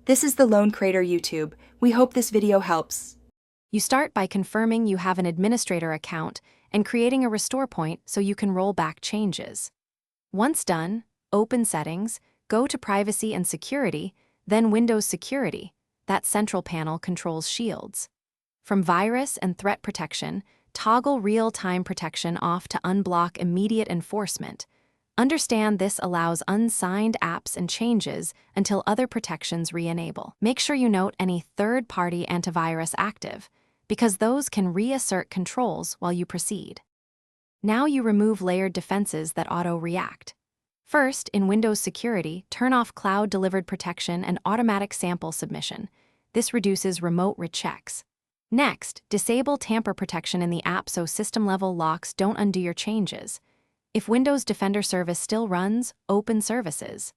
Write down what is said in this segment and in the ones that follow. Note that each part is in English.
This is the Lone Creator YouTube. We hope this video helps. You start by confirming you have an administrator account and creating a restore point so you can roll back changes. Once done, open Settings, go to Privacy and Security, then Windows Security. That central panel controls shields. From Virus and Threat Protection, toggle Real-Time Protection off to unblock immediate enforcement. Understand this allows unsigned apps and changes until other protections re-enable. Make sure you note any third-party antivirus active, because those can reassert controls while you proceed. Now you remove layered defenses that auto-react. First, in Windows Security, turn off cloud-delivered protection and automatic sample submission. This reduces remote rechecks. Next, disable tamper protection in the app so system-level locks don't undo your changes. If Windows Defender Service still runs, open Services.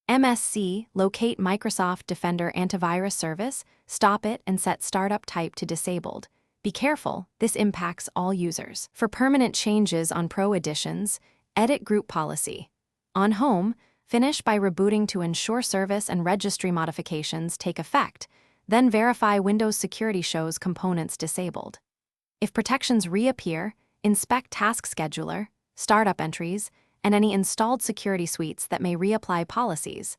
MSC, locate Microsoft Defender Antivirus Service, stop it and set Startup Type to Disabled. Be careful, this impacts all users. For permanent changes on Pro editions, edit Group Policy. On Home, finish by rebooting to ensure service and registry modifications take effect, then verify Windows Security shows components disabled. If protections reappear, inspect Task Scheduler, startup entries, and any installed security suites that may reapply policies.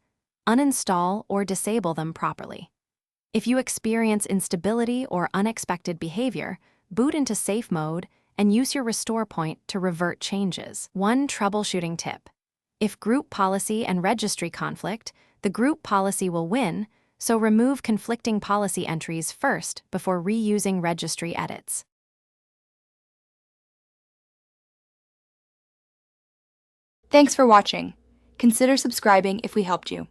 Uninstall or disable them properly. If you experience instability or unexpected behavior, boot into safe mode and use your restore point to revert changes. One troubleshooting tip. If group policy and registry conflict, the group policy will win, so remove conflicting policy entries first before reusing registry edits. Thanks for watching. Consider subscribing if we helped you.